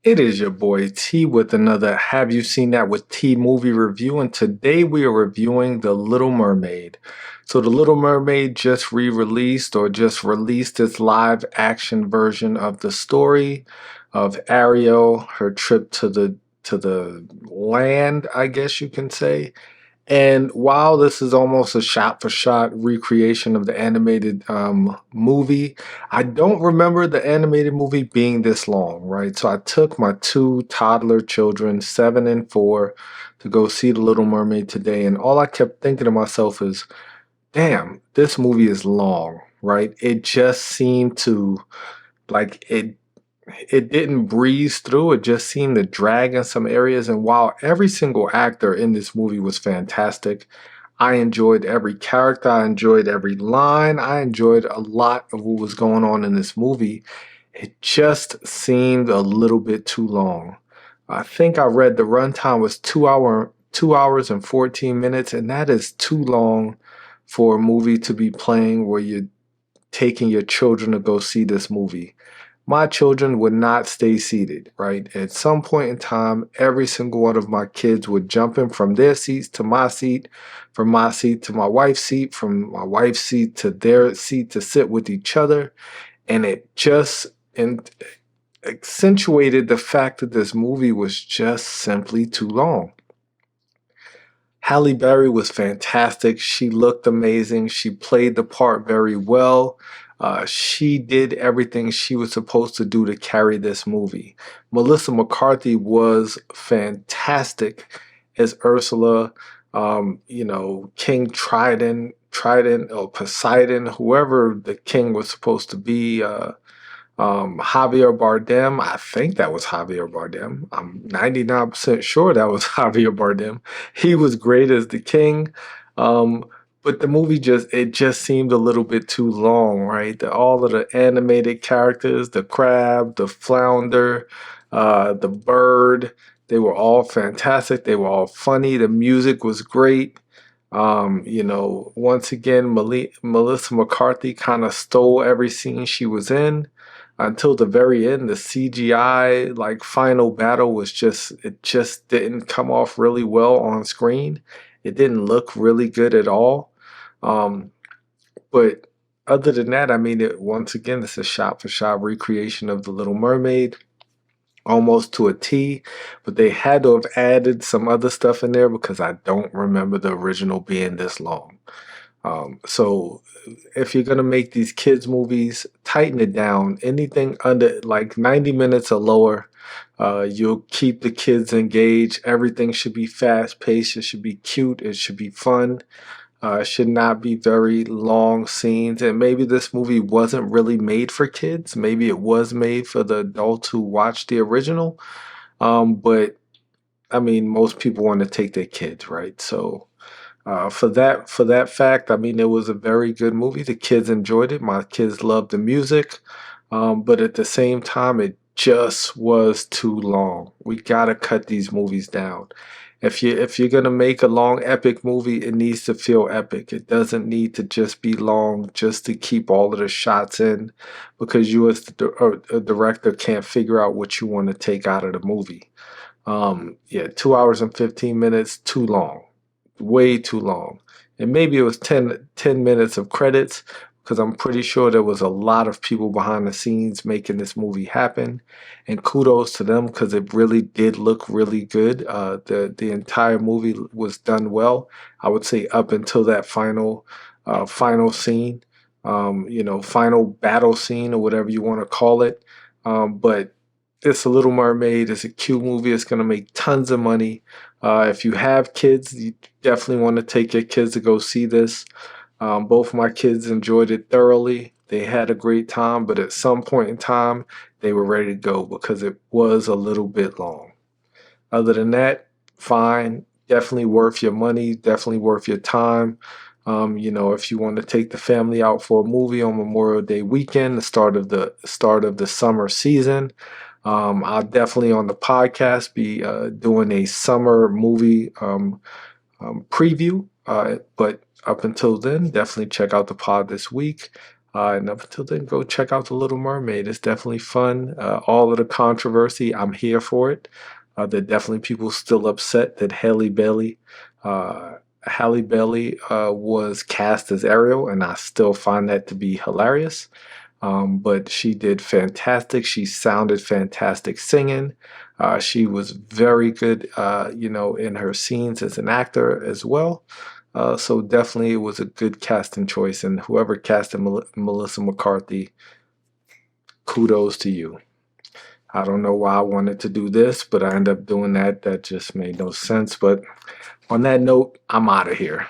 It is your boy T with another Have You Seen That with T movie review, and today we are reviewing The Little Mermaid. So, The Little Mermaid just re-released or just released its live action version of the story of Ariel, her trip to the land, I guess you can say. And while this is almost a shot for shot recreation of the animated movie, I don't remember the animated movie being this long, right? So I took my two toddler children, 7 and 4, to go see The Little Mermaid today. And all I kept thinking to myself is, damn, this movie is long, right? It just seemed to like it didn't breeze through. It just seemed to drag in some areas. And while every single actor in this movie was fantastic, I enjoyed every character. I enjoyed every line. I enjoyed a lot of what was going on in this movie. It just seemed a little bit too long. I think I read the runtime was 2 hours and 14 minutes, and that is too long for a movie to be playing where you're taking your children to go see this movie. My children would not stay seated, right? At some point in time, every single one of my kids would jump in from their seats to my seat, from my seat to my wife's seat, from my wife's seat to their seat to sit with each other. And it just accentuated the fact that this movie was just simply too long. Halle Berry was fantastic. She looked amazing. She played the part very well. She did everything she was supposed to do to carry this movie. Melissa McCarthy was fantastic as Ursula. King Trident or Poseidon, whoever the king was supposed to be. Javier Bardem, I think that was Javier Bardem. I'm 99% sure that was Javier Bardem. He was great as the king. Um, but the movie just seemed a little bit too long, right? All of the animated characters, the crab, the flounder, the bird, they were all fantastic. They were all funny. The music was great. Once again, Melissa McCarthy kind of stole every scene she was in until the very end. The CGI like final battle was just didn't come off really well on screen. It didn't look really good at all. Um, but other than that, I mean, once again, it's a shot for shot recreation of The Little Mermaid, almost to a T, but they had to have added some other stuff in there because I don't remember the original being this long. So if you're gonna make these kids movies, tighten it down. Anything under like 90 minutes or lower, you'll keep the kids engaged. Everything should be fast paced. It should be cute. It should be fun. It should not be very long scenes. And maybe this movie wasn't really made for kids. Maybe it was made for the adults who watched the original. But I mean, most people want to take their kids, right? So for that fact, I mean, it was a very good movie. The kids enjoyed it. My kids loved the music, but at the same time, it just was too long. We gotta cut these movies down. If you're gonna make a long epic movie, it needs to feel epic. It doesn't need to just be long just to keep all of the shots in, because you as a director can't figure out what you want to take out of the movie. Yeah, 2 hours and 15 minutes, too long, way too long. And maybe it was ten minutes of credits because I'm pretty sure there was a lot of people behind the scenes making this movie happen. And kudos to them because it really did look really good. The entire movie was done well. I would say up until that final scene, final battle scene or whatever you want to call it. But it's a Little Mermaid. It's a cute movie. It's gonna make tons of money. If you have kids, you definitely want to take your kids to go see this. Both my kids enjoyed it thoroughly. They had a great time, but at some point in time, they were ready to go because it was a little bit long. Other than that, fine. Definitely worth your money. Definitely worth your time. If you want to take the family out for a movie on Memorial Day weekend, the start of the summer season, I'll definitely on the podcast be doing a summer movie preview. But up until then, definitely check out the pod this week. And up until then, go check out The Little Mermaid. It's definitely fun. All of the controversy, I'm here for it. There are definitely people still upset that uh, Halle Bailey was cast as Ariel, and I still find that to be hilarious. But she did fantastic. She sounded fantastic singing. She was very good, in her scenes as an actor as well. So definitely it was a good casting choice. And whoever casted Melissa McCarthy, kudos to you. I don't know why I wanted to do this, but I ended up doing that. That just made no sense. But on that note, I'm out of here.